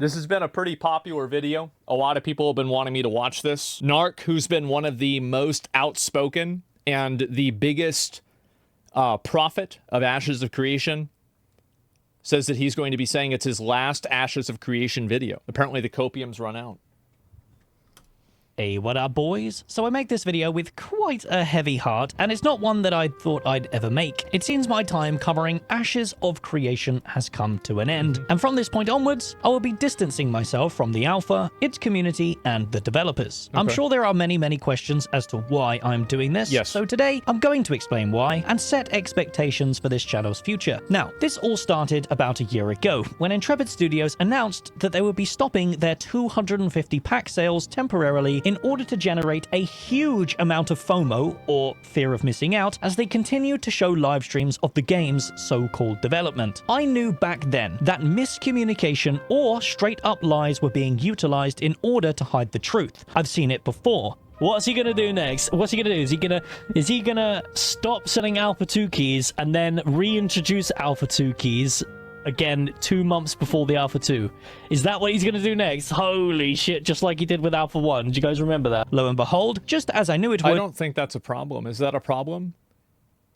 This has been a pretty popular video. A lot of people have been wanting me to watch this. Narc, who's been one of the most outspoken and the biggest prophet of Ashes of Creation, says that he's going to be saying it's his last Ashes of Creation video. Apparently the copium's run out. Hey, what up, boys? So I make this video with quite a heavy heart, and it's not one that I thought I'd ever make. It seems my time covering Ashes of Creation has come to an end, and from this point onwards, I will be distancing myself from the alpha, its community, and the developers. I'm sure there are many questions as to why I'm doing this, so today I'm going to explain why and set expectations for this channel's future. Now, this all started about a year ago, when Intrepid Studios announced that they would be stopping their 250 pack sales temporarily in order to generate a huge amount of FOMO, or fear of missing out, as they continued to show live streams of the game's so-called development. I knew back then that miscommunication or straight up lies were being utilized in order to hide the truth. I've seen it before. What's he gonna do next? What's he gonna do? Is he gonna stop selling Alpha 2 keys and then reintroduce Alpha 2 keys again 2 months before the Alpha 2? Is that what he's gonna do next? Holy shit, just like he did with Alpha 1. Did you guys remember that? Lo and behold, just as I knew it would... I don't think that's a problem. Is that a problem?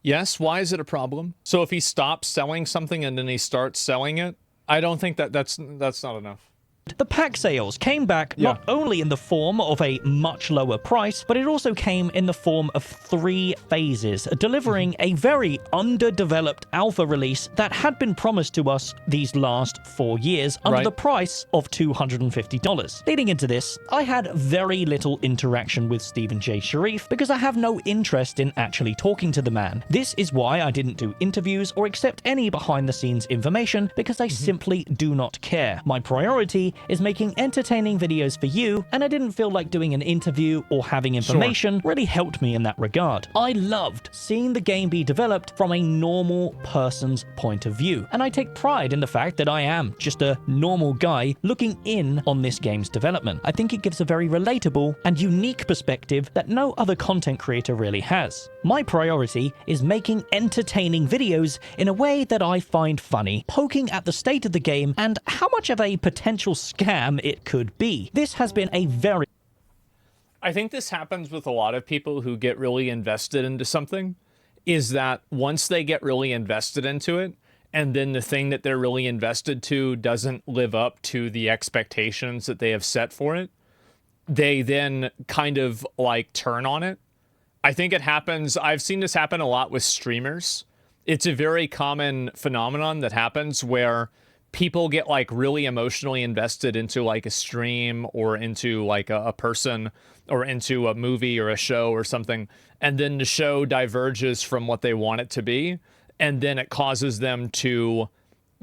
Yes, why is it a problem? So if he stops selling something and then he starts selling it, I don't think that's not enough. The pack sales came back not only in the form of a much lower price, but it also came in the form of 3 phases, delivering a very underdeveloped alpha release that had been promised to us these last 4 years under the price of $250. Leading into this, I had very little interaction with Stephen J. Sharif because I have no interest in actually talking to the man. This is why I didn't do interviews or accept any behind-the-scenes information, because I simply do not care. My priority is making entertaining videos for you, and I didn't feel like doing an interview or having information really helped me in that regard. I loved seeing the game be developed from a normal person's point of view, and I take pride in the fact that I am just a normal guy looking in on this game's development. I think it gives a very relatable and unique perspective that no other content creator really has. My priority is making entertaining videos in a way that I find funny, poking at the state of the game and how much of a potential scam it could be. This has been a very... I think this happens with a lot of people who get really invested into something, is that once they get really invested into it, and then the thing that they're really invested to doesn't live up to the expectations that they have set for it, they then kind of like turn on it. I think it happens, I've seen this happen a lot with streamers. It's a very common phenomenon that happens where people get like really emotionally invested into like a stream or into like a person or into a movie or a show or something, and then the show diverges from what they want it to be, and then it causes them to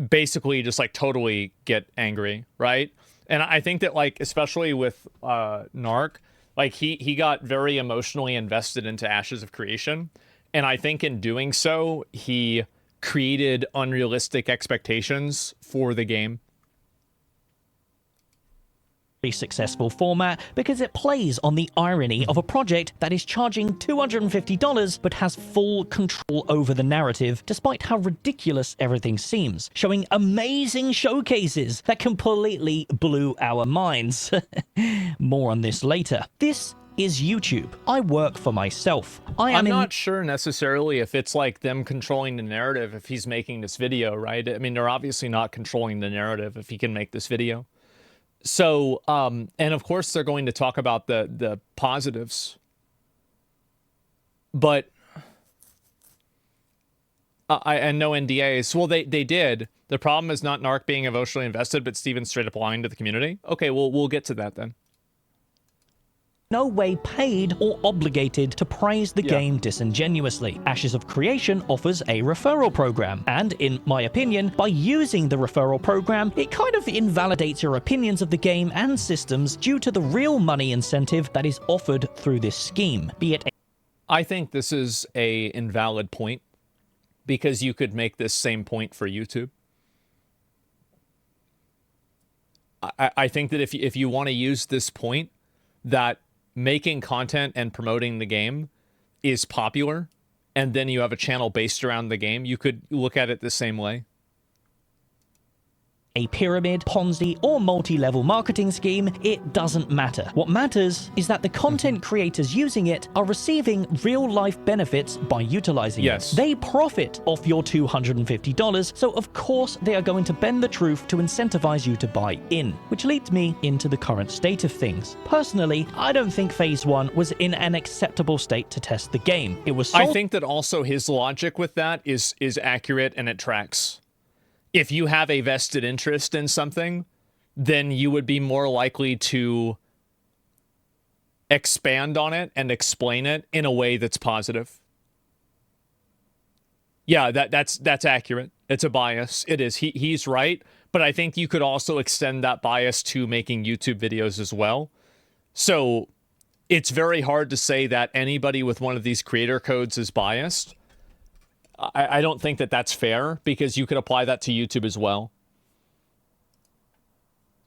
basically just like totally get angry, right? And I think that like, especially with Narc, like he got very emotionally invested into Ashes of Creation, and I think in doing so, he created unrealistic expectations for the game. Successful format because it plays on the irony of a project that is charging $250 but has full control over the narrative, despite how ridiculous everything seems, showing amazing showcases that completely blew our minds. More on this later. This is YouTube. I work for myself. I'm not sure necessarily if it's like them controlling the narrative if he's making this video, right? I mean, they're obviously not controlling the narrative if he can make this video. So, and of course they're going to talk about the positives, but and no NDAs. Well, they did. The problem is not Narc being emotionally invested, but Steven straight up lying to the community. Okay, well, we'll get to that then. No way paid or obligated to praise the game disingenuously. Ashes of Creation offers a referral program, and in my opinion, by using the referral program, it kind of invalidates your opinions of the game and systems due to the real money incentive that is offered through this scheme, be it... I think this is a invalid point, because you could make this same point for YouTube. I think that if you want to use this point, that making content and promoting the game is popular, and then you have a channel based around the game, you could look at it the same way. a pyramid, Ponzi, or multi-level marketing scheme, it doesn't matter. What matters is that the content creators using it are receiving real-life benefits by utilizing it. They profit off your $250, so of course they are going to bend the truth to incentivize you to buy in. Which leads me into the current state of things. Personally, I don't think Phase 1 was in an acceptable state to test the game. It was I think that also his logic with that is accurate and it tracks. If you have a vested interest in something, then you would be more likely to expand on it and explain it in a way that's positive. Yeah, that's accurate. It's a bias. It is. He's right, but I think you could also extend that bias to making YouTube videos as well. So it's very hard to say that anybody with one of these creator codes is biased. I don't think that that's fair, because you could apply that to YouTube as well.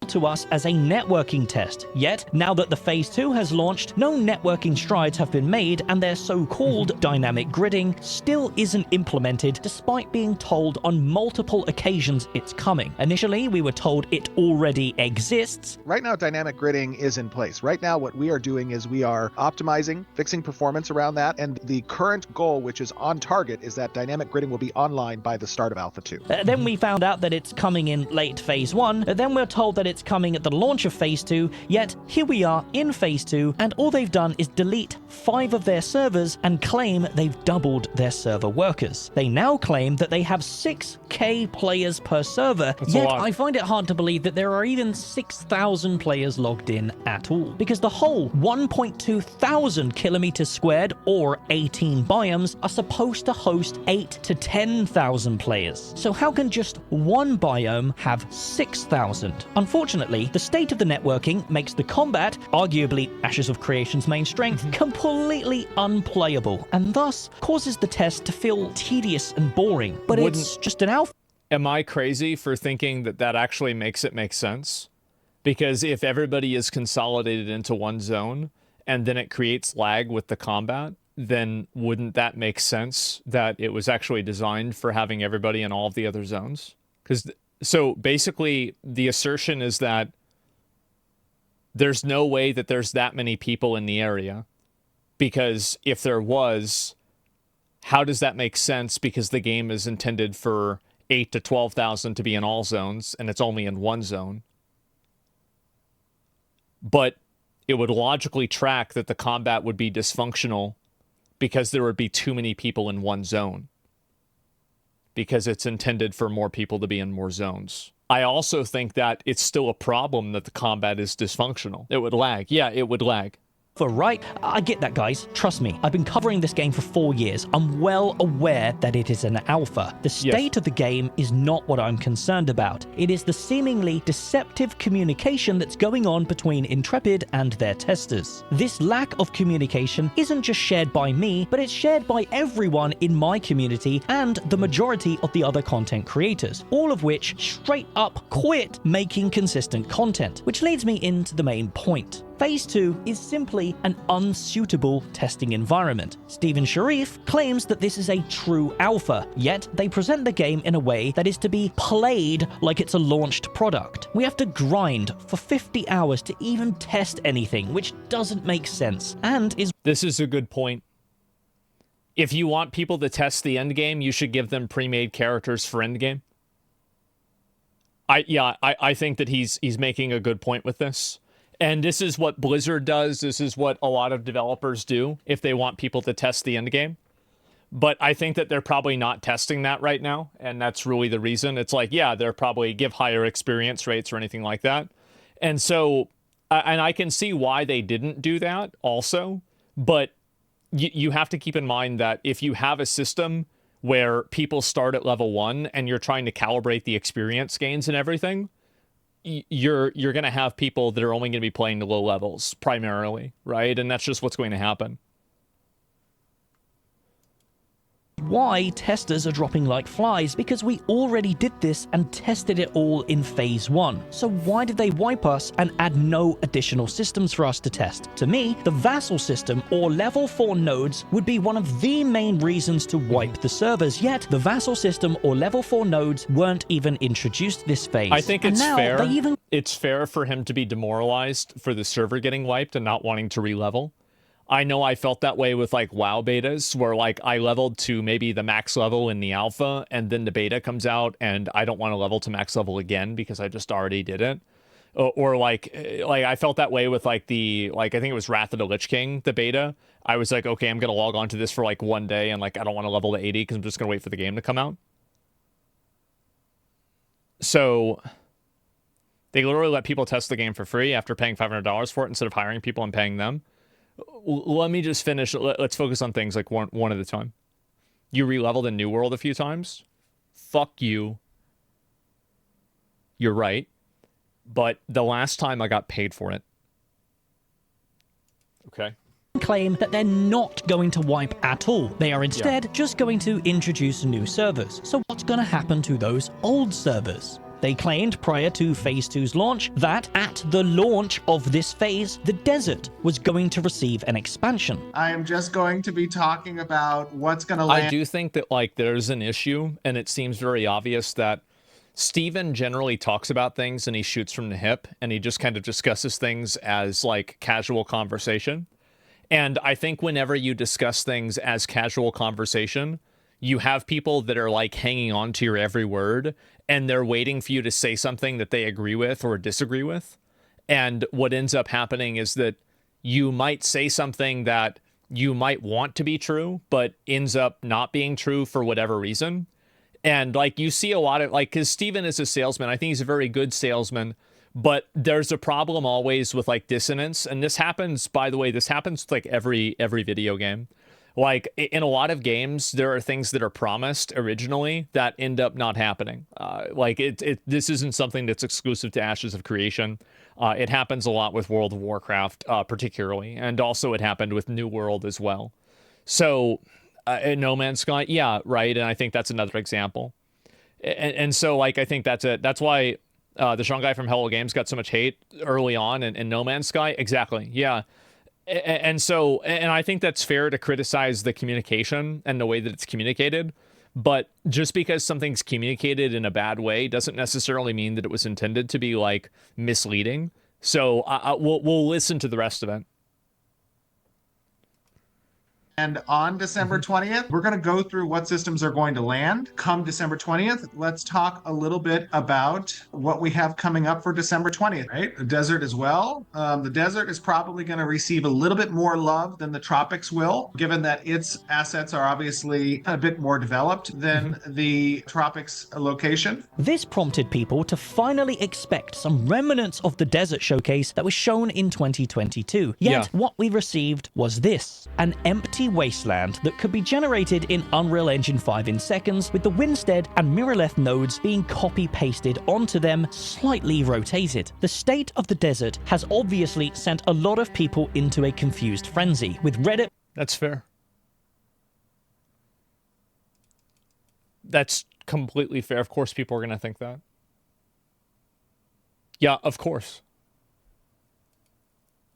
To us as a networking test. Yet, now that the Phase 2 has launched, no networking strides have been made, and their so-called dynamic gridding still isn't implemented, despite being told on multiple occasions it's coming. Initially, we were told it already exists. Right now, dynamic gridding is in place. Right now, what we are doing is we are optimizing, fixing performance around that, and the current goal, which is on target, is that dynamic gridding will be online by the start of Alpha 2. Then we found out that it's coming in late Phase 1, then we're told that it's coming at the launch of Phase 2, yet here we are in Phase 2, and all they've done is delete 5 of their servers and claim they've doubled their server workers. They now claim that they have 6K players per server, yet I find it hard to believe that there are even 6,000 players logged in at all, because the whole 1.2 thousand kilometers squared, or 18 biomes, are supposed to host 8 to 10,000 players. So how can just one biome have 6,000? Unfortunately, the state of the networking makes the combat, arguably Ashes of Creation's main strength, completely unplayable, and thus causes the test to feel tedious and boring. But it's just an alpha. Am I crazy for thinking that that actually makes it make sense? Because if everybody is consolidated into one zone, and then it creates lag with the combat, then wouldn't that make sense that it was actually designed for having everybody in all of the other zones? So basically, the assertion is that there's no way that there's that many people in the area, because if there was, how does that make sense? Because the game is intended for 8 to 12,000 to be in all zones, and it's only in one zone. But it would logically track that the combat would be dysfunctional because there would be too many people in one zone, because it's intended for more people to be in more zones. I also think that it's still a problem that the combat is dysfunctional. It would lag. Yeah, it would lag. Right? I get that, guys. Trust me, I've been covering this game for 4 years. I'm well aware that it is an alpha. The state of the game is not what I'm concerned about. It is the seemingly deceptive communication that's going on between Intrepid and their testers. This lack of communication isn't just shared by me, but it's shared by everyone in my community and the majority of the other content creators, all of which straight up quit making consistent content. Which leads me into the main point. Phase 2 is simply an unsuitable testing environment. Steven Sharif claims that this is a true alpha, yet they present the game in a way that is to be played like it's a launched product. We have to grind for 50 hours to even test anything, which doesn't make sense, and is... This is a good point. If you want people to test the endgame, you should give them pre-made characters for endgame. I think that he's making a good point with this. And this is what Blizzard does. This is what a lot of developers do if they want people to test the endgame. But I think that they're probably not testing that right now, and that's really the reason. It's like, yeah, they're probably give higher experience rates or anything like that. And so, and I can see why they didn't do that also, but you have to keep in mind that if you have a system where people start at level 1 and you're trying to calibrate the experience gains and everything, you're going to have people that are only going to be playing the low levels primarily, right? And that's just what's going to happen. why testers are dropping like flies, because we already did this and tested it all in phase 1. So why did they wipe us and add no additional systems for us to test? To me, the vassal system or level 4 nodes would be one of the main reasons to wipe the servers, yet the vassal system or level 4 nodes weren't even introduced this phase. I think it's fair. They It's fair for him to be demoralized for the server getting wiped and not wanting to re-level. I know I felt that way with like WoW betas, where like I leveled to maybe the max level in the alpha, and then the beta comes out, and I don't want to level to max level again because I just already did it. Or like I felt that way with like I think it was Wrath of the Lich King, the beta. I was like, okay, I'm gonna log on to this for like one day, and like I don't want to level to 80 because I'm just gonna wait for the game to come out. So they literally let people test the game for free after paying $500 for it instead of hiring people and paying them. Let me just finish. Let's focus on things like one at a time. You re-leveled in New World a few times. Fuck you. You're right. But the last time I got paid for it. Okay. claim that they're not going to wipe at all. They are instead just going to introduce new servers. So what's going to happen to those old servers? They claimed prior to Phase 2's launch that at the launch of this phase, the desert was going to receive an expansion. I am just going to be talking about what's going to land. I do think that like there's an issue, and it seems very obvious that Steven generally talks about things and he shoots from the hip, and he just kind of discusses things as like casual conversation. And I think whenever you discuss things as casual conversation, you have people that are like hanging on to your every word, and they're waiting for you to say something that they agree with or disagree with. And what ends up happening is that you might say something that you might want to be true, but ends up not being true for whatever reason. And like you see a lot of like, because Steven is a salesman, I think he's a very good salesman, but there's a problem always with like dissonance. And this happens, by the way, this happens with like every video game. Like in a lot of games, there are things that are promised originally that end up not happening. This isn't something that's exclusive to Ashes of Creation. It happens a lot with World of Warcraft, particularly, and also it happened with New World as well. So in No Man's Sky, yeah, right, and I think that's another example. And so like I think that's why the Sean guy from Hello Games got so much hate early on in No Man's Sky. Exactly, yeah. And I think that's fair to criticize the communication and the way that it's communicated, but just because something's communicated in a bad way doesn't necessarily mean that it was intended to be like misleading. So we'll listen to the rest of it. And on December 20th, we're going to go through what systems are going to land. Come December 20th, let's talk a little bit about what we have coming up for December 20th, right? The desert as well. The desert is probably going to receive a little bit more love than the tropics will, given that its assets are obviously a bit more developed than the tropics location. This prompted people to finally expect some remnants of the desert showcase that was shown in 2022. Yet what we received was this, an empty wasteland that could be generated in Unreal Engine 5 in seconds, with the Winstead and Mirrorleth nodes being copy-pasted onto them, slightly rotated. The state of the desert has obviously sent a lot of people into a confused frenzy, with Reddit... That's fair. That's completely fair. Of course people are going to think that. Yeah, of course.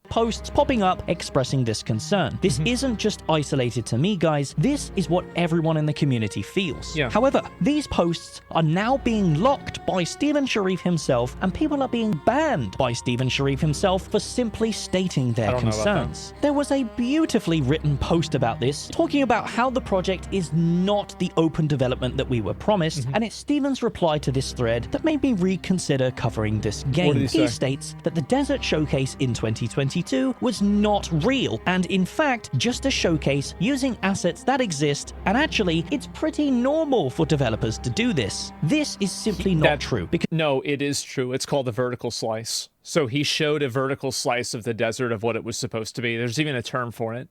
Posts popping up expressing this concern. This isn't just isolated to me, guys. This is what everyone in the community feels. However, these posts are now being locked by Steven Sharif himself, and people are being banned by Steven Sharif himself for simply stating their concerns. There was a beautifully written post about this, talking about how the project is not the open development that we were promised, and it's Steven's reply to this thread that made me reconsider covering this game. He states that the Desert Showcase in 2022 was not real, and in fact just a showcase using assets that exist, and actually it's pretty normal for developers to do this. This is simply not true. Because no, it is true. It's called a vertical slice. So he showed a vertical slice of the desert of what it was supposed to be. There's even a term for it.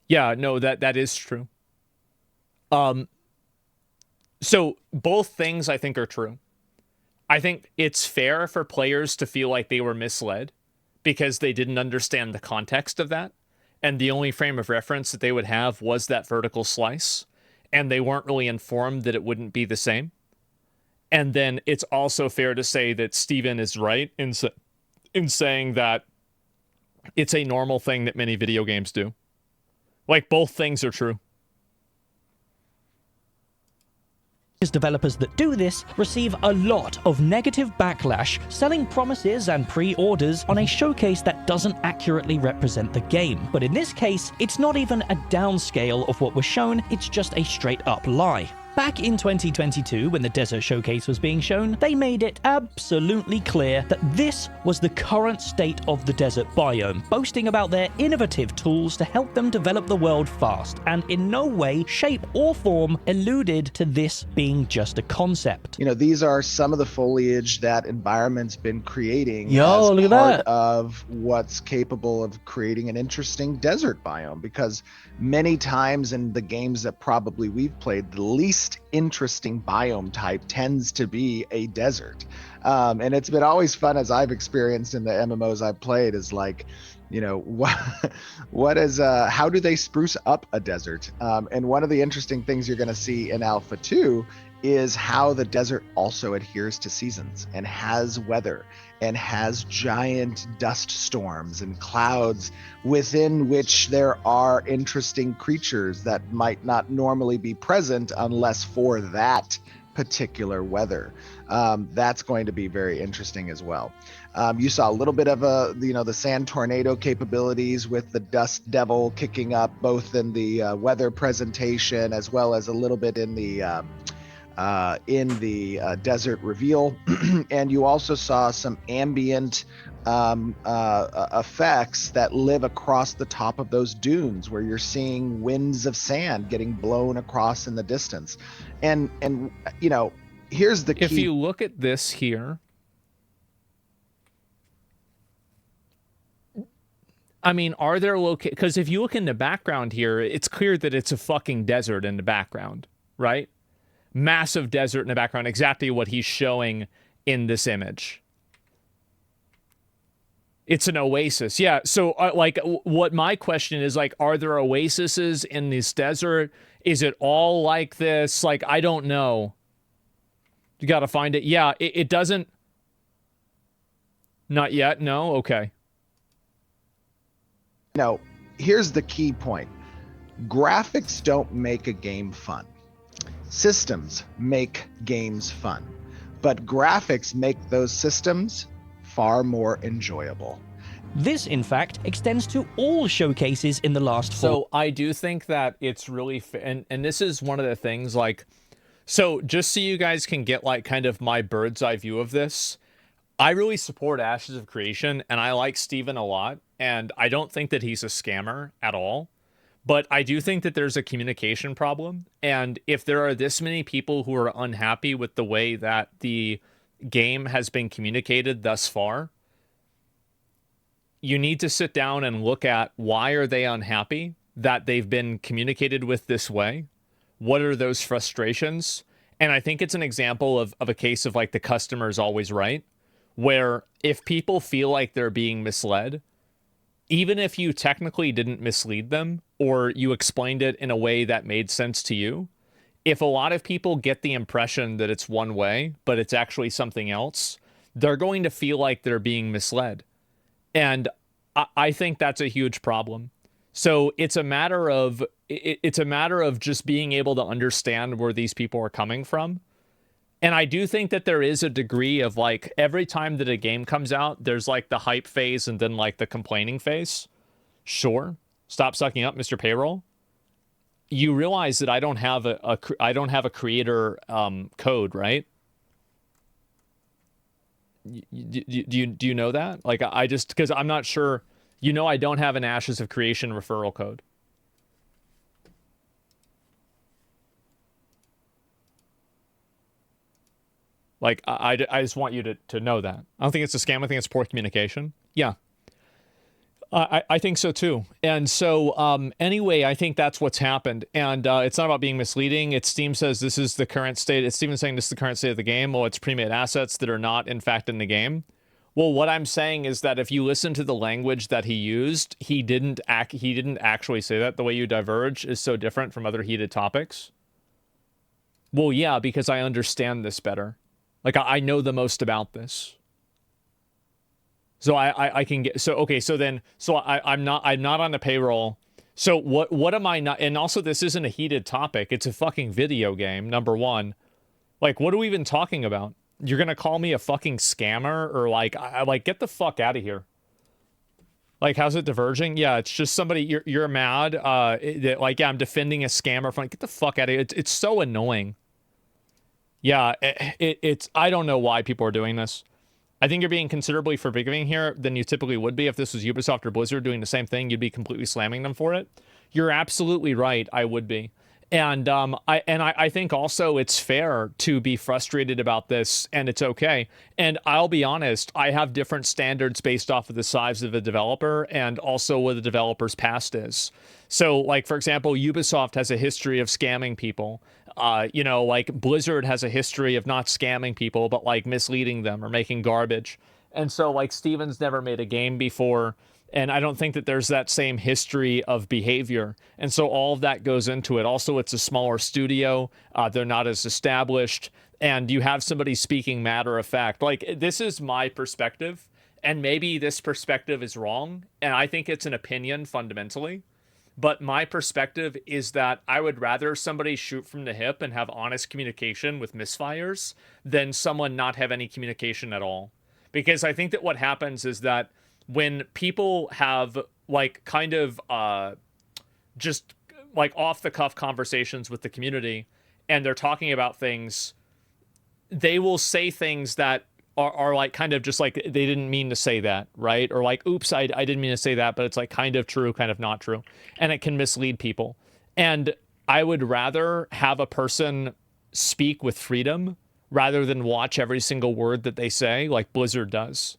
Yeah, no, that is true. So both things I think are true. I think it's fair for players to feel like they were misled because they didn't understand the context of that. and the only frame of reference that they would have was that vertical slice, and they weren't really informed that it wouldn't be the same. And then it's also fair to say that Steven is right in saying that it's a normal thing that many video games do. Like, both things are true. Developers that do this receive a lot of negative backlash, selling promises and pre-orders on a showcase that doesn't accurately represent the game. But in this case, it's not even a downscale of what was shown, it's just a straight-up lie. Back in 2022, when the Desert Showcase was being shown, they made it absolutely clear that this was the current state of the desert biome, boasting about their innovative tools to help them develop the world fast, and in no way, shape, or form alluded to this being just a concept. You know, these are some of the foliage that environment's been creating Yo, as look at part that. of what's capable of creating an interesting desert biome, because many times in the games that probably we've played, the least interesting biome type tends to be a desert. And it's been always fun, as I've experienced in the MMOs I've played, is like, you know, what is how do they spruce up a desert? And one of the interesting things you're going to see in Alpha 2 is how the desert also adheres to seasons and has weather and has giant dust storms and clouds within which there are interesting creatures that might not normally be present unless for that particular weather. That's going to be very interesting as well. You saw a little bit of the sand tornado capabilities with the dust devil kicking up both in the weather presentation as well as a little bit in the desert reveal. And you also saw some ambient effects that live across the top of those dunes, where you're seeing winds of sand getting blown across in the distance. And you know, here's the key. If you look at this here, I mean, are there because if you look in the background here, it's clear that it's a fucking desert in the background, right? Massive desert in the background, exactly what he's showing in this image. It's an oasis. Yeah, so like what my question is, like, are there oases in this desert? Is it all like this? Like, I don't know. You got to find it. Yeah, it doesn't. Not yet. No. Okay. No, here's the key point. Graphics don't make a game fun. Systems make games fun, but graphics make those systems far more enjoyable. This, in fact, extends to all showcases in the last 4. So I do think that it's really, and this is one of the things, like, so just so you guys can get like kind of my bird's eye view of this, I really support Ashes of Creation, and I like Steven a lot, and I don't think that he's a scammer at all. But I do think that there's a communication problem. And if there are this many people who are unhappy with the way that the game has been communicated thus far, you need to sit down and look at why are they unhappy that they've been communicated with this way? What are those frustrations? And I think it's an example of a case of like the customer's always right, where if people feel like they're being misled, even if you technically didn't mislead them or you explained it in a way that made sense to you, if a lot of people get the impression that it's one way, but it's actually something else, they're going to feel like they're being misled. And I think that's a huge problem. So it's a matter of just being able to understand where these people are coming from. And I do think that there is a degree of like every time that a game comes out, there's like the hype phase and then like the complaining phase. Sure. Stop sucking up, Mr. Payroll. You realize that I don't have a creator code, right? Do you know that? Like I just, because I'm not sure, you know, I don't have an Ashes of Creation referral code. Like, I just want you to know that. I don't think it's a scam. I think it's poor communication. Yeah. I think so, too. And so, anyway, I think that's what's happened. And it's not about being misleading. It's Steam says this is the current state. It's Steven saying this is the current state of the game. Well, it's pre-made assets that are not, in fact, in the game. Well, what I'm saying is that if you listen to the language that he used, he didn't actually say that. The way you diverge is so different from other heated topics. Well, yeah, because I understand this better. Like I know the most about this. So I can get so okay, so I'm not on the payroll. So what am I not, and also this isn't a heated topic. It's a fucking video game, number one. Like, what are we even talking about? You're gonna call me a fucking scammer, or like, like, get the fuck out of here. Like, how's it diverging? Yeah, it's just somebody you're mad. Like, yeah, I'm defending a scammer. From, get the fuck out of here. It's so annoying. Yeah, it's I don't know why people are doing this. I think you're being considerably forgiving here than you typically would be. If this was Ubisoft or Blizzard doing the same thing, you'd be completely slamming them for it. You're absolutely right. I would be. And I think also it's fair to be frustrated about this, and it's okay. And I'll be honest, I have different standards based off of the size of the developer and also what the developer's past is. So, like, for example, Ubisoft has a history of scamming people. You know, like Blizzard has a history of not scamming people, but like misleading them or making garbage. And so, like, Steven's never made a game before. And I don't think that there's that same history of behavior. And so all of that goes into it. Also, it's a smaller studio. They're not as established. And you have somebody speaking matter of fact. Like, this is my perspective. And maybe this perspective is wrong. And I think it's an opinion fundamentally. But my perspective is that I would rather somebody shoot from the hip and have honest communication with misfires than someone not have any communication at all. Because I think that what happens is that when people have like kind of just like off the cuff conversations with the community and they're talking about things, they will say things that are like kind of just like they didn't mean to say that, right? Or like, oops, I didn't mean to say that, but it's like kind of true, kind of not true. And it can mislead people. And I would rather have a person speak with freedom rather than watch every single word that they say like Blizzard does.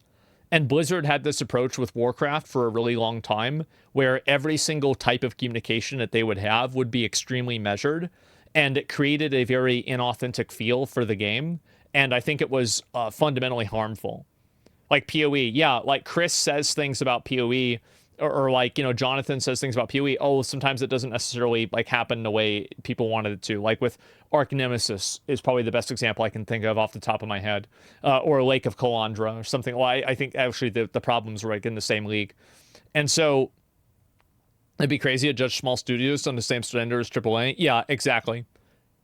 And Blizzard had this approach with Warcraft for a really long time, where every single type of communication that they would have would be extremely measured, and it created a very inauthentic feel for the game, and I think it was fundamentally harmful. Like PoE, yeah, like Chris says things about PoE, or like, you know, Jonathan says things about PoE. Oh, sometimes it doesn't necessarily like happen the way people wanted it to. Like with Arch Nemesis is probably the best example I can think of off the top of my head, or Lake of Calandra or something. Well, I think actually the problems were like in the same league, and so it'd be crazy to judge small studios on the same standard as AAA. Yeah, exactly.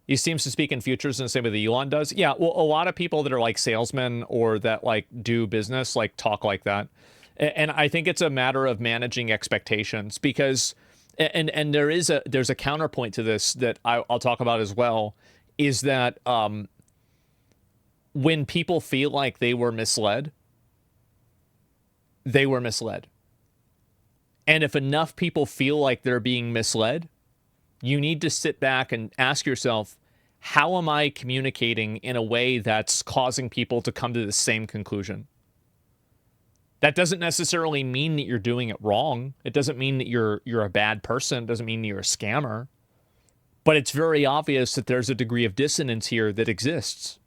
He seems to speak in futures in the same way that Elon does. Yeah, well, a lot of people that are like salesmen or that like do business like talk like that. And I think it's a matter of managing expectations because, and there's a counterpoint to this that I'll talk about as well, is that when people feel like they were misled, they were misled. And if enough people feel like they're being misled, you need to sit back and ask yourself, how am I communicating in a way that's causing people to come to the same conclusion? That doesn't necessarily mean that you're doing it wrong. It doesn't mean that you're a bad person. It doesn't mean you're a scammer. But it's very obvious that there's a degree of dissonance here that exists.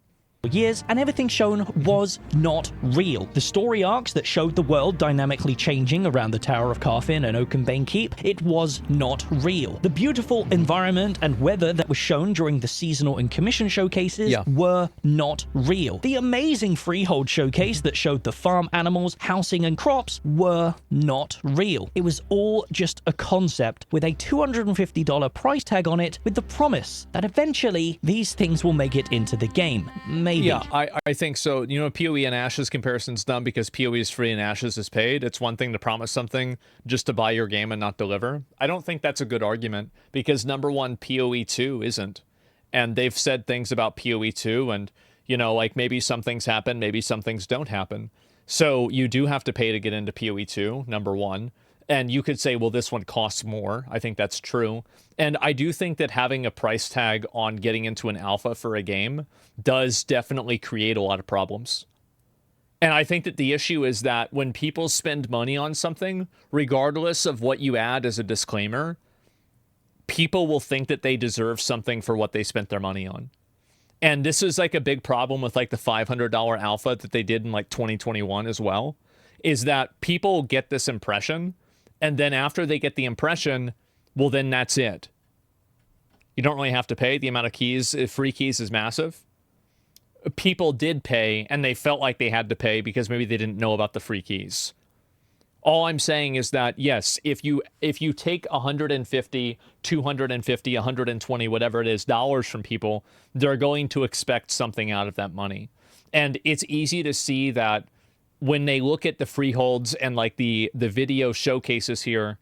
Years, and everything shown was not real. The story arcs that showed the world dynamically changing around the Tower of Carfin and Oakenbane Keep, it was not real. The beautiful environment and weather that was shown during the seasonal and commission showcases were not real. The amazing freehold showcase that showed the farm animals, housing, and crops were not real. It was all just a concept with a $250 price tag on it, with the promise that eventually these things will make it into the game. Maybe. Yeah, I think so. You know, PoE and Ashes comparison's dumb because PoE is free and Ashes is paid. It's one thing to promise something just to buy your game and not deliver. I don't think that's a good argument because, number one, PoE 2 isn't. And they've said things about PoE 2 and, you know, like maybe some things happen, maybe some things don't happen. So you do have to pay to get into PoE 2, number one. And you could say, well, this one costs more. I think that's true. And I do think that having a price tag on getting into an alpha for a game does definitely create a lot of problems. And I think that the issue is that when people spend money on something, regardless of what you add as a disclaimer, people will think that they deserve something for what they spent their money on. And this is like a big problem with like the $500 alpha that they did in like 2021 as well, is that people get this impression, and then after they get the impression, well, then that's it. You don't really have to pay. The amount of keys, free keys, is massive. People did pay, and they felt like they had to pay because maybe they didn't know about the free keys. All I'm saying is that, yes, if you take 150, 250, 120, whatever it is, dollars from people, they're going to expect something out of that money. And it's easy to see that when they look at the freeholds and like the video showcases here,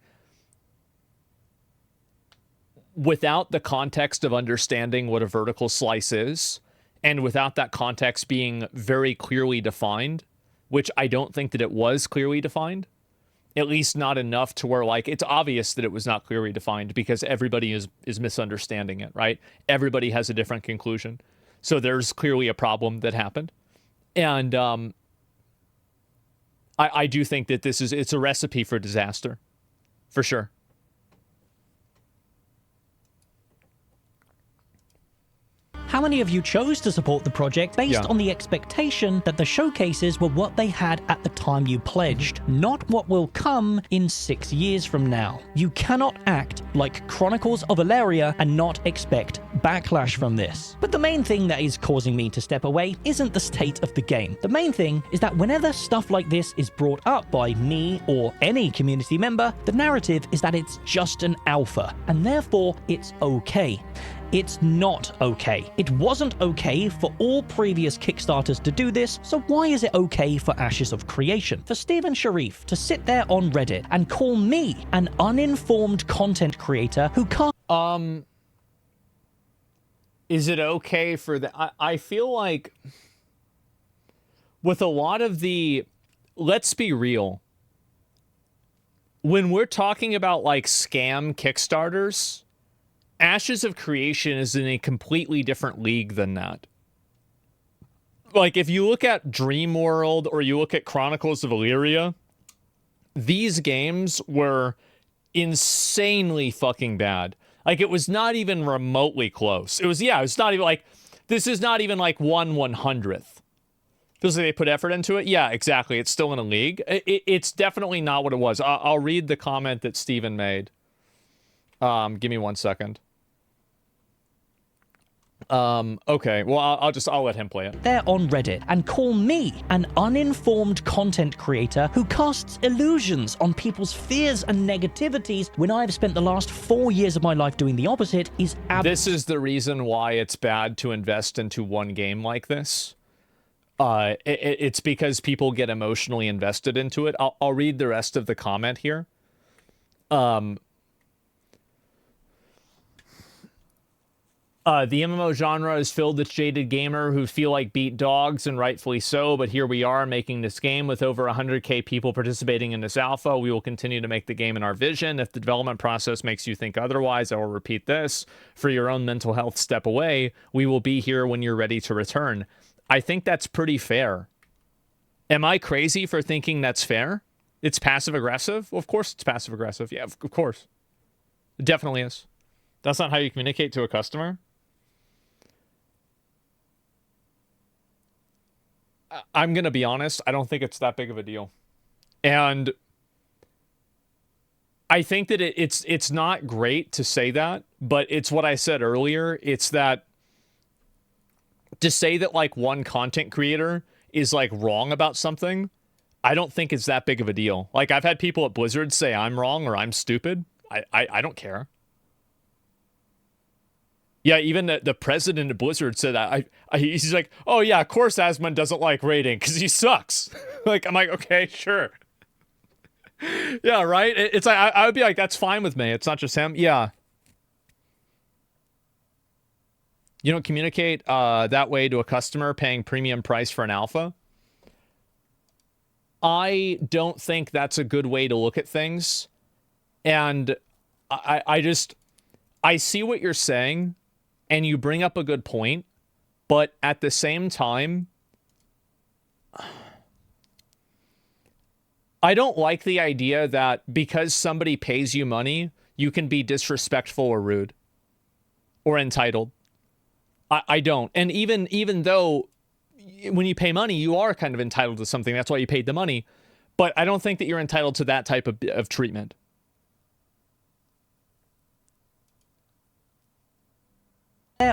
without the context of understanding what a vertical slice is, and without that context being very clearly defined, which I don't think that it was clearly defined, at least not enough to where like it's obvious that it was not clearly defined because everybody is misunderstanding it, right? Everybody has a different conclusion. So there's clearly a problem that happened. And I do think that it's a recipe for disaster, for sure. How many of you chose to support the project based on the expectation that the showcases were what they had at the time you pledged, not what will come in 6 years from now? You cannot act like Chronicles of Valeria and not expect backlash from this. But the main thing that is causing me to step away isn't the state of the game. The main thing is that whenever stuff like this is brought up by me or any community member, the narrative is that it's just an alpha, and therefore it's okay. It's not okay. It wasn't okay for all previous Kickstarters to do this, so why is it okay for Ashes of Creation? For Stephen Sharif to sit there on Reddit and call me an uninformed content creator who can't... Is it okay for the... I feel like with a lot of the... Let's be real. When we're talking about like scam Kickstarters, Ashes of Creation is in a completely different league than that. Like, if you look at Dreamworld or you look at Chronicles of Illyria, these games were insanely fucking bad. Like, it was not even remotely close. It was not even like, this is not even like 1/100th. Feels like they put effort into it. Yeah, exactly. It's still in a league. It's definitely not what it was. I'll read the comment that Steven made. Give me 1 second. Okay, well, I'll let him play it. There on Reddit and call me an uninformed content creator who casts illusions on people's fears and negativities when I've spent the last 4 years of my life doing the opposite is This is the reason why it's bad to invest into one game like this. It's because people get emotionally invested into it. I'll read the rest of the comment here. The MMO genre is filled with jaded gamer who feel like beat dogs, and rightfully so, but here we are making this game with over 100k people participating in this alpha. We will continue to make the game in our vision. If the development process makes you think otherwise, I will repeat this. For your own mental health, step away. We will be here when you're ready to return. I think that's pretty fair. Am I crazy for thinking that's fair? It's passive-aggressive? Well, of course it's passive-aggressive. Yeah, of course. It definitely is. That's not how you communicate to a customer. I'm going to be honest, I don't think it's that big of a deal. And I think that it's not great to say that, but it's what I said earlier. It's that to say that like one content creator is like wrong about something, I don't think it's that big of a deal. Like I've had people at Blizzard say I'm wrong or I'm stupid. I don't care. Yeah, even the president of Blizzard said he's like, oh yeah, of course Asmon doesn't like raiding because he sucks. Like, I'm like, okay, sure. Yeah, right? It's like, I would be like, that's fine with me. It's not just him. Yeah. You don't communicate that way to a customer paying premium price for an alpha. I don't think that's a good way to look at things. And I see what you're saying. And you bring up a good point, but at the same time, I don't like the idea that because somebody pays you money, you can be disrespectful or rude or entitled. I don't. And even though when you pay money, you are kind of entitled to something. That's why you paid the money. But I don't think that you're entitled to that type of treatment.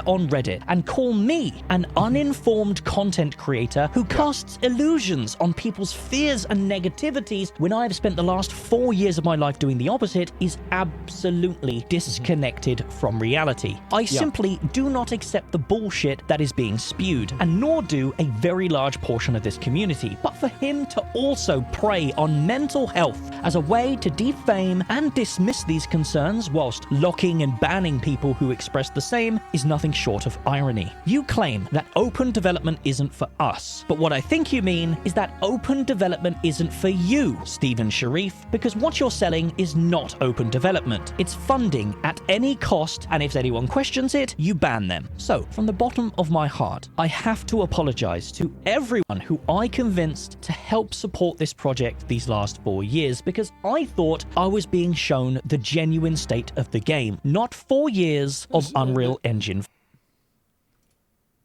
On Reddit and call me an uninformed content creator who casts illusions on people's fears and negativities when I have spent the last 4 years of my life doing the opposite is absolutely disconnected from reality. I simply do not accept the bullshit that is being spewed, and nor do a very large portion of this community. But for him to also prey on mental health as a way to defame and dismiss these concerns whilst locking and banning people who express the same is nothing short of irony. You claim that open development isn't for us, but what I think you mean is that open development isn't for you, Stephen Sharif, because what you're selling is not open development. It's funding at any cost, and if anyone questions it, you ban them. So, from the bottom of my heart, I have to apologize to everyone who I convinced to help support this project these last 4 years, because I thought I was being shown the genuine state of the game, not 4 years of Unreal Engine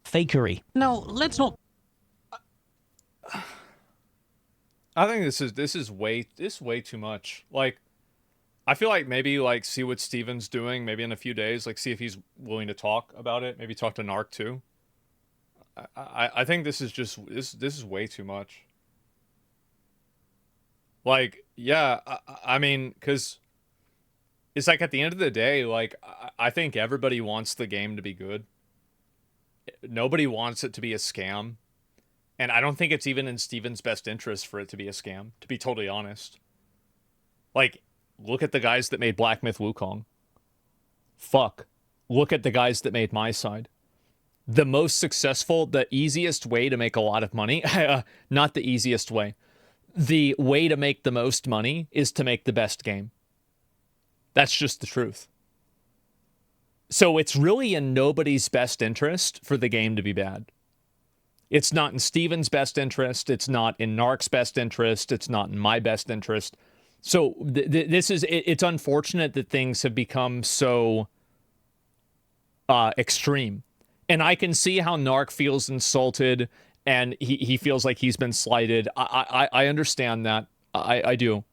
fakery. Now, let's not. I think this is way too much. Like, I feel like maybe like see what Steven's doing maybe in a few days, like see if he's willing to talk about it. Maybe talk to Narc too. I think this is just this is way too much. Like, yeah, I mean, because it's like at the end of the day, like I think everybody wants the game to be good. Nobody wants it to be a scam. And I don't think it's even in Steven's best interest for it to be a scam, to be totally honest. Like, look at the guys that made Black Myth Wukong. Fuck. Look at the guys that made My Side. The most successful, the easiest way to make a lot of money, not the easiest way. The way to make the most money is to make the best game. That's just the truth. So it's really in nobody's best interest for the game to be bad. It's not in Steven's best interest. It's not in Narc's best interest. It's not in my best interest. So it's unfortunate that things have become so extreme. And I can see how Narc feels insulted and he feels like he's been slighted. I understand that. I do.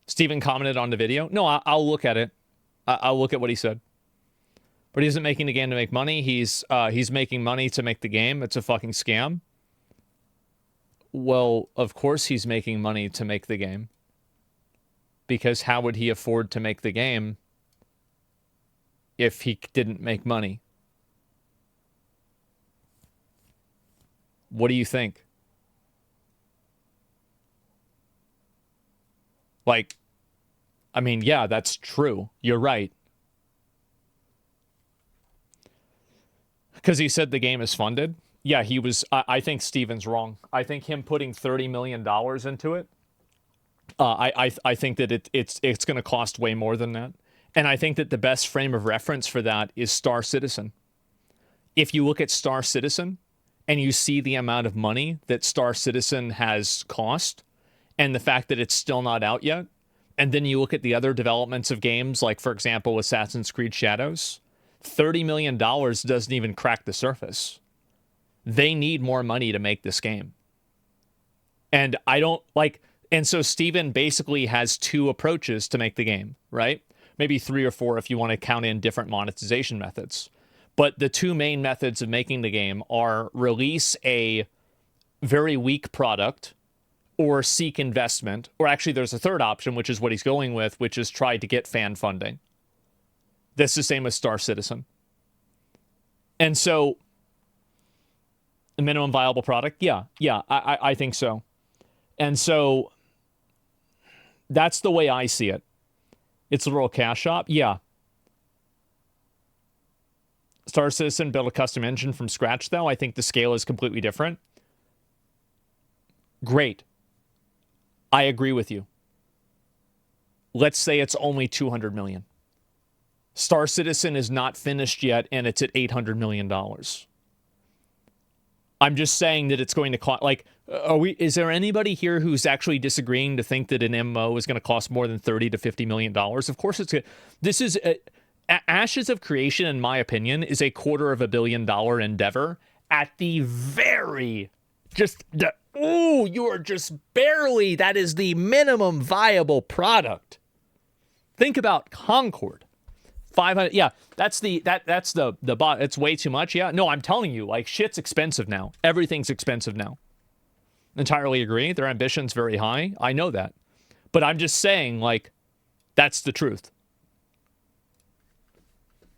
Steven commented on the video. No, I'll look at it. I'll look at what he said. But he isn't making the game to make money. He's making money to make the game. It's a fucking scam. Well, of course he's making money to make the game. Because how would he afford to make the game if he didn't make money? What do you think? Like, I mean, yeah, that's true. You're right. Because he said the game is funded. Yeah, he was. I think Steven's wrong. I think him putting $30 million into it. I think that it's going to cost way more than that. And I think that the best frame of reference for that is Star Citizen. If you look at Star Citizen and you see the amount of money that Star Citizen has cost and the fact that it's still not out yet, and then you look at the other developments of games, like, for example, Assassin's Creed Shadows, $30 million doesn't even crack the surface. They need more money to make this game. And I don't like, and so Steven basically has two approaches to make the game, right? Maybe 3 or 4 if you want to count in different monetization methods. But the two main methods of making the game are release a very weak product or seek investment, or actually there's a third option, which is what he's going with, which is try to get fan funding. That's the same with Star Citizen. And so, a minimum viable product? Yeah, I think so. And so, that's the way I see it. It's a little cash shop? Yeah. Star Citizen built a custom engine from scratch, though. I think the scale is completely different. Great. I agree with you. Let's say it's only 200 million. Star Citizen is not finished yet, and it's at $800 million. I'm just saying that it's going to cost, like, is there anybody here who's actually disagreeing to think that an MMO is going to cost more than $30 to $50 million? Of course it's good. This is, Ashes of Creation, in my opinion, is a $250 million endeavor at the very, you are just barely, that is the minimum viable product. Think about Concord. 500, yeah, that's the bot. It's way too much. Yeah, no, I'm telling you, like, shit's expensive now. Everything's expensive now. Entirely agree. Their ambition's very high. I know that. But I'm just saying, like, that's the truth.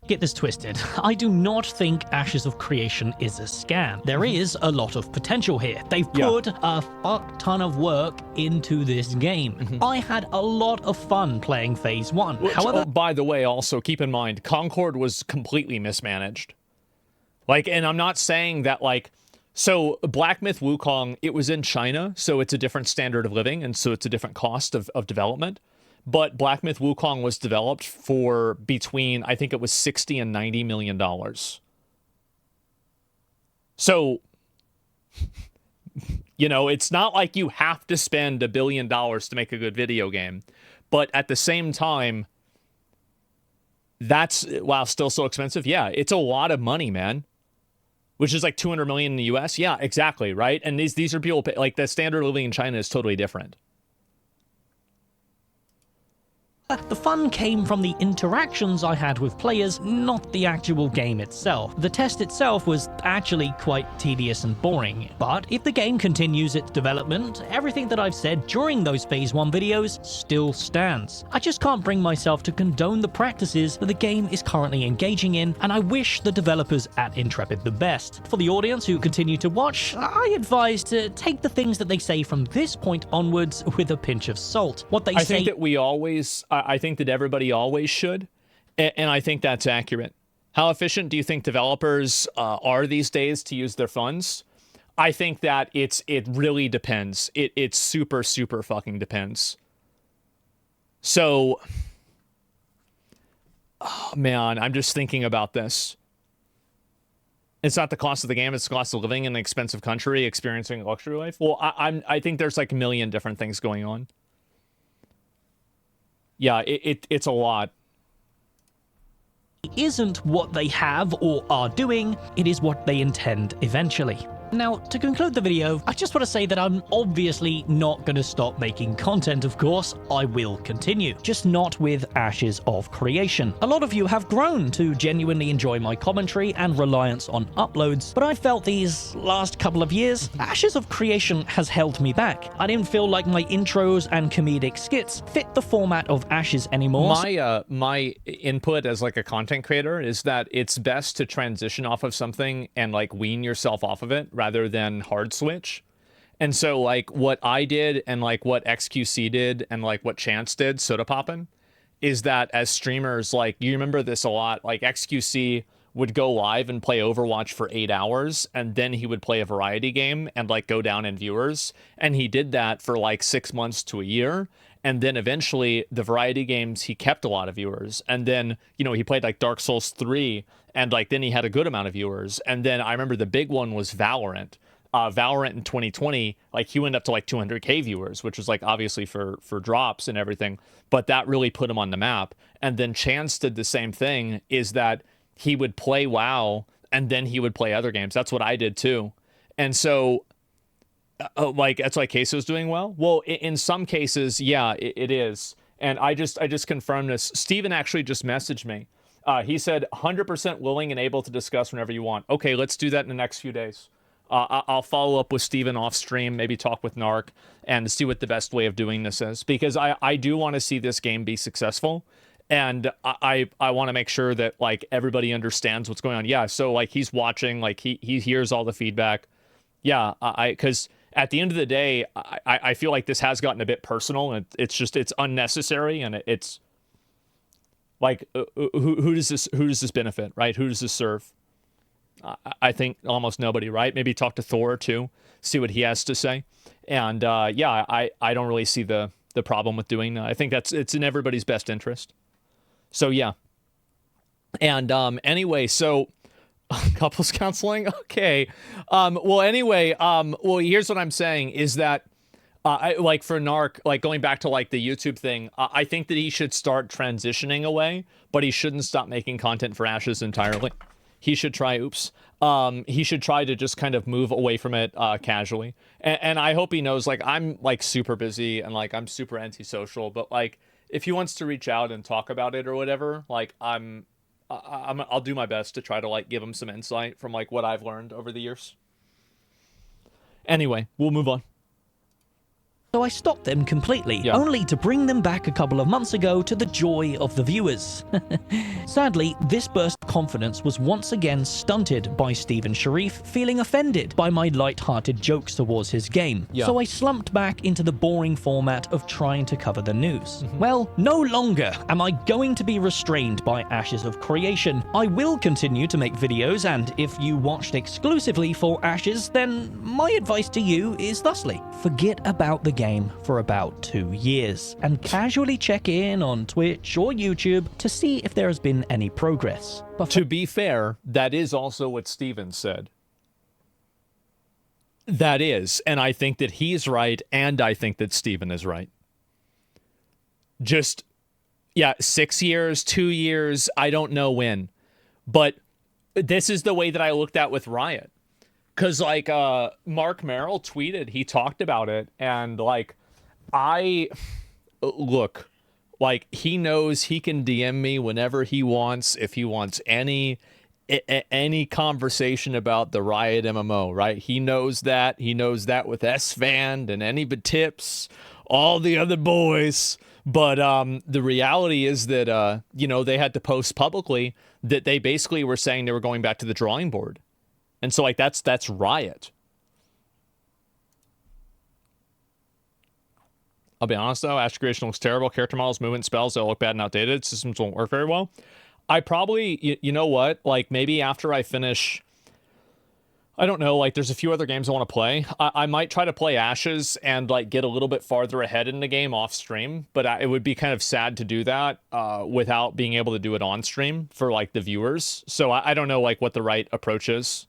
Get this twisted. I do not think Ashes of Creation is a scam. There is a lot of potential here. They've put a fuck ton of work into this game. I had a lot of fun playing Phase 1. However, by the way, also keep in mind, Concord was completely mismanaged. Like, and I'm not saying that, like, so Black Myth Wukong, it was in China, so it's a different standard of living, and so it's a different cost of development. But Black Myth Wukong was developed for between, I think it was $60 and $90 million. So, you know, it's not like you have to spend $1 billion to make a good video game. But at the same time, that's, wow, still so expensive? Yeah, it's a lot of money, man. Which is like $200 million in the US? Yeah, exactly, right? And these are people, like, the standard of living in China is totally different. the fun came from the interactions I had with players, not the actual game itself. The test itself was actually quite tedious and boring, but if the game continues its development, everything that I've said during those Phase 1 videos still stands. I just can't bring myself to condone the practices that the game is currently engaging in, and I wish the developers at Intrepid the best. For the audience who continue to watch, I advise to take the things that they say from this point onwards with a pinch of salt. What they say— I think that we always, I think that everybody always should, and I think that's accurate. How efficient do you think developers are these days to use their funds? I think that it really depends. It super fucking depends. So, oh man, I'm just thinking about this. It's not the cost of the game, it's the cost of living in an expensive country, experiencing a luxury life. Well, I think there's like a million different things going on. Yeah, it's a lot. Isn't what they have or are doing, it is what they intend eventually. Now, to conclude the video, I just want to say that I'm obviously not going to stop making content, of course. I will continue, just not with Ashes of Creation. A lot of you have grown to genuinely enjoy my commentary and reliance on uploads, but I felt these last couple of years, Ashes of Creation has held me back. I didn't feel like my intros and comedic skits fit the format of Ashes anymore. My input as like a content creator is that it's best to transition off of something and like wean yourself off of it rather than hard switch. And so like what I did and like what XQC did and like what Chance did, Soda Poppin', is that as streamers, like you remember this a lot, like XQC would go live and play Overwatch for 8 hours and then he would play a variety game and like go down in viewers. And he did that for like 6 months to a year. And then eventually the variety games, he kept a lot of viewers. And then, you know, he played like Dark Souls 3 and like then he had a good amount of viewers. And then I remember the big one was Valorant. Valorant in 2020, like he went up to like 200K viewers, which was like obviously for drops and everything. But that really put him on the map. And then Chance did the same thing, is that he would play WoW and then he would play other games. That's what I did too. And so like that's why Queso's doing well. Well, in some cases, yeah, it is. And I just confirmed this. Steven actually just messaged me. He said 100% willing and able to discuss whenever you want. Okay, let's do that in the next few days. I'll follow up with Steven off stream, maybe talk with Narc and see what the best way of doing this is, because I do want to see this game be successful. And I want to make sure that like everybody understands what's going on. Yeah, so like he's watching, like he hears all the feedback. Yeah, because at the end of the day, I feel like this has gotten a bit personal, and it's unnecessary, and it's like who does this benefit, right? Who does this serve? I think almost nobody, right? Maybe talk to Thor too, see what he has to say. And yeah, I don't really see the problem with doing that. I think it's in everybody's best interest. So yeah. And anyway, so couples counseling, okay. Well, anyway, well, here's what I'm saying is that Like for Narc, like going back to like the YouTube thing, I think that he should start transitioning away, but he shouldn't stop making content for Ashes entirely. He should try, he should try to just kind of move away from it casually. And I hope he knows, like, I'm like super busy and like I'm super antisocial, but like if he wants to reach out and talk about it or whatever, like I'll do my best to try to like give him some insight from like what I've learned over the years. Anyway, we'll move on. So I stopped them completely, only to bring them back a couple of months ago to the joy of the viewers. Sadly, this burst of confidence was once again stunted by Stephen Sharif feeling offended by my light-hearted jokes towards his game. So I slumped back into the boring format of trying to cover the news. Well, no longer am I going to be restrained by Ashes of Creation. I will continue to make videos, and if you watched exclusively for Ashes, then my advice to you is thusly: forget about the game for about 2 years and casually check in on Twitch or YouTube to see if there has been any progress. But to be fair, that is also what Steven said. That is, and I think that he's right, and I think that Steven is right. Just, 6 years, 2 years, I don't know when. But this is the way that I looked at with Riot. Because, like, Mark Merrill tweeted, he talked about it, and, like, look, like, he knows he can DM me whenever he wants, if he wants any conversation about the Riot MMO, right? He knows that. He knows that with S-Van and any but tips, all the other boys. But the reality is that, they had to post publicly that they basically were saying they were going back to the drawing board. And so, like, that's Riot. I'll be honest, though. Ash creation looks terrible. Character models, movement, spells, they'll look bad and outdated. Systems won't work very well. I probably, you know what? Like, maybe after I finish, I don't know, like, there's a few other games I want to play. I might try to play Ashes and, like, get a little bit farther ahead in the game off stream. But it would be kind of sad to do that without being able to do it on stream for, like, the viewers. So I don't know, like, what the right approach is.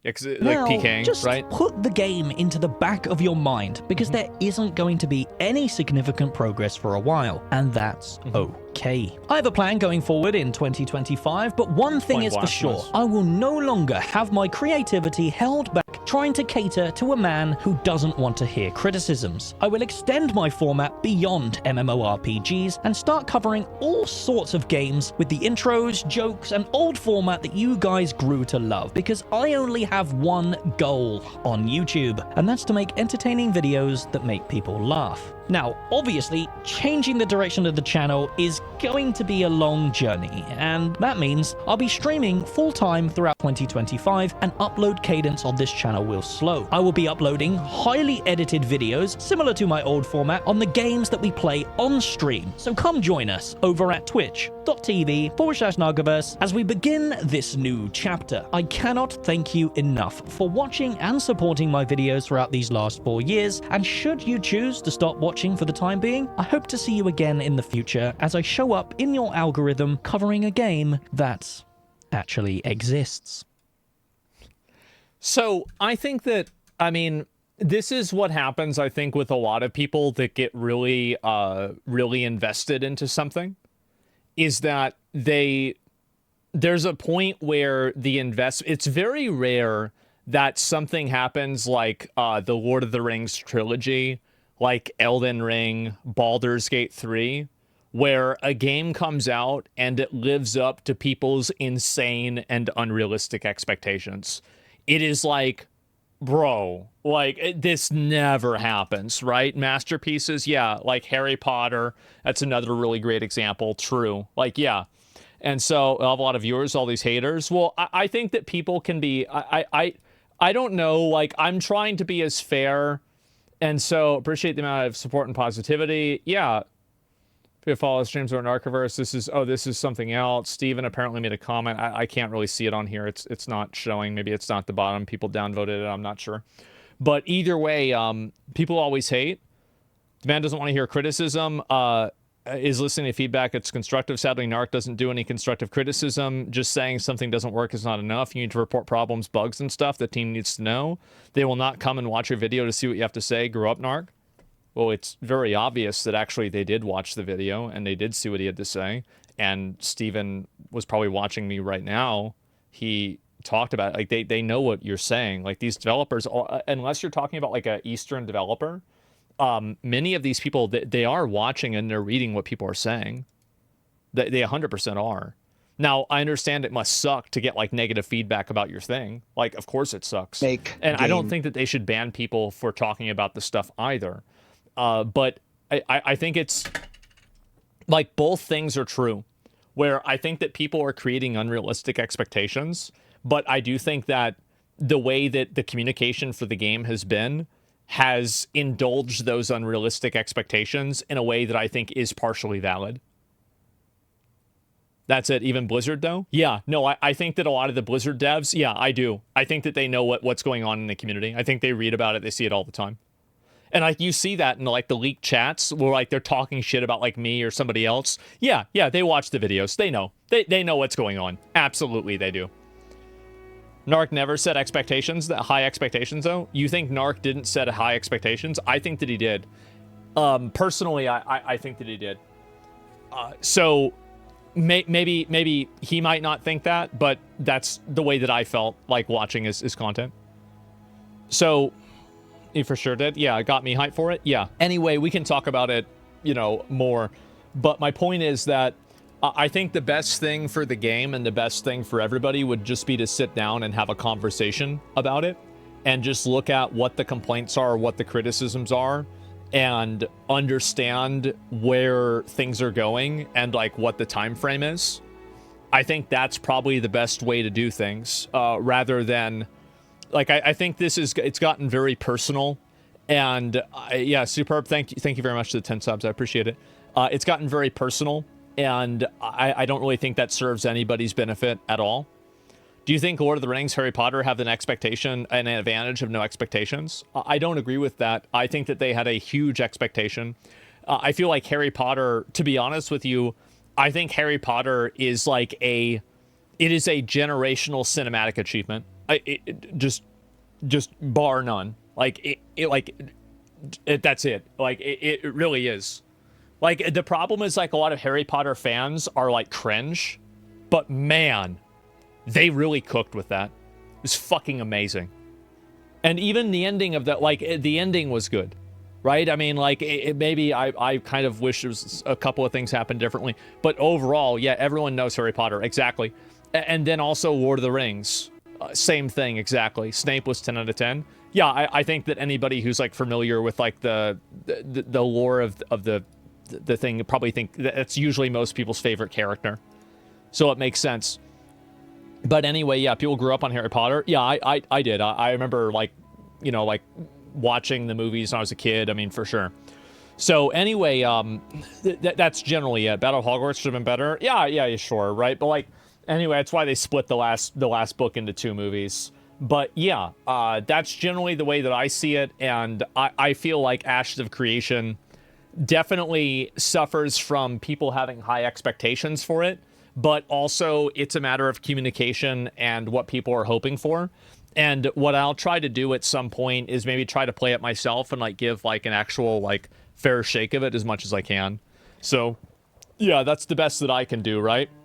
Like PKing, just right? Put the game into the back of your mind, because there isn't going to be any significant progress for a while, and that's okay. I have a plan going forward in 2025, but one thing is for sure: I will no longer have my creativity held back trying to cater to a man who doesn't want to hear criticisms. I will extend my format beyond MMORPGs and start covering all sorts of games with the intros, jokes, and old format that you guys grew to love, because I only have one goal on YouTube, and that's to make entertaining videos that make people laugh. Now, obviously, changing the direction of the channel is going to be a long journey, and that means I'll be streaming full-time throughout 2025, and upload cadence on this channel will slow. I will be uploading highly edited videos, similar to my old format, on the games that we play on stream, so come join us over at twitch.tv/Nargaverse as we begin this new chapter. I cannot thank you enough for watching and supporting my videos throughout these last 4 years, and should you choose to stop watching for the time being, I hope to see you again in the future as I show up in your algorithm covering a game that actually exists. So I think that, I mean, this is what happens, I think, with a lot of people that get really, really invested into something, is that there's a point where it's very rare that something happens like the Lord of the Rings trilogy, like Elden Ring, Baldur's Gate 3, where a game comes out and it lives up to people's insane and unrealistic expectations. It is like, bro, like, this never happens, right? Masterpieces, yeah, like Harry Potter, that's another really great example, true. Like, yeah. And so I have a lot of viewers, all these haters. Well, I think that people can be, I don't know, like, I'm trying to be as fair. And so appreciate the amount of support and positivity. Yeah. If you follow streams or Narcaverse, this is something else. Steven apparently made a comment. I can't really see it on here. It's not showing. Maybe it's not the bottom. People downvoted it. I'm not sure. But either way, people always hate. The man doesn't want to hear criticism. is listening to feedback. It's constructive. Sadly, Narc doesn't do any constructive criticism. Just saying something doesn't work is not enough. You need to report problems, bugs, and stuff the team needs to know. They will not come and watch your video to see what you have to say. Grow up, Narc. Well, it's very obvious that actually they did watch the video and they did see what he had to say. And Steven was probably watching me right now. He talked about it. Like they know what you're saying. Like these developers, unless you're talking about like a Eastern developer, many of these people, they are watching and they're reading what people are saying. They 100% are. Now, I understand it must suck to get like negative feedback about your thing. Like, of course it sucks. I don't think that they should ban people for talking about the stuff either. But I think it's like both things are true, where I think that people are creating unrealistic expectations. But I do think that the way that the communication for the game has indulged those unrealistic expectations in a way that I think is partially valid. That's it. Even Blizzard, though? Yeah, no, I think that a lot of the Blizzard devs, yeah, I do. I think that they know what's going on in the community. I think they read about it. They see it all the time. And like you see that in like the leaked chats where like they're talking shit about like me or somebody else. Yeah, they watch the videos. They know. They know what's going on. Absolutely, they do. Narc never set expectations, high expectations, though. You think Narc didn't set high expectations? I think that he did. Personally, I think that he did. So maybe he might not think that, but that's the way that I felt like watching his content. So he for sure did. Yeah, it got me hyped for it. Yeah. Anyway, we can talk about it, more. But my point is that I think the best thing for the game and the best thing for everybody would just be to sit down and have a conversation about it and just look at what the complaints are, what the criticisms are, and understand where things are going and like what the time frame is. I think that's probably the best way to do things, rather than like I think it's gotten very personal. And yeah, superb. Thank you very much to the 10 subs. I appreciate it. It's gotten very personal. And I don't really think that serves anybody's benefit at all. Do you think Lord of the Rings, Harry Potter have an advantage of no expectations? I don't agree with that. I think that they had a huge expectation. I feel like Harry Potter, to be honest with you, I think Harry Potter is like it is a generational cinematic achievement. Just bar none. Like that's it. Like it really is. Like, the problem is, like, a lot of Harry Potter fans are, like, cringe. But, man, they really cooked with that. It was fucking amazing. And even the ending of that, like, the ending was good. Right? I mean, like, maybe I kind of wish there was a couple of things happened differently. But overall, yeah, everyone knows Harry Potter. Exactly. And then also Lord of the Rings. Same thing, exactly. Snape was 10 out of 10. Yeah, I think that anybody who's, like, familiar with, like, the lore of the thing probably think that's usually most people's favorite character, so it makes sense. But anyway, yeah, people grew up on Harry Potter. Yeah, I did. I remember like watching the movies when I was a kid. I mean, for sure. So anyway, that's generally it. Battle of Hogwarts should have been better. Yeah, sure, right. But like anyway, that's why they split the last book into 2 movies. But yeah, that's generally the way that I see it, and I feel like Ashes of Creation definitely suffers from people having high expectations for it, but also it's a matter of communication and what people are hoping for. And what I'll try to do at some point is maybe try to play it myself and like give like an actual like fair shake of it as much as I can. So yeah, that's the best that I can do, right?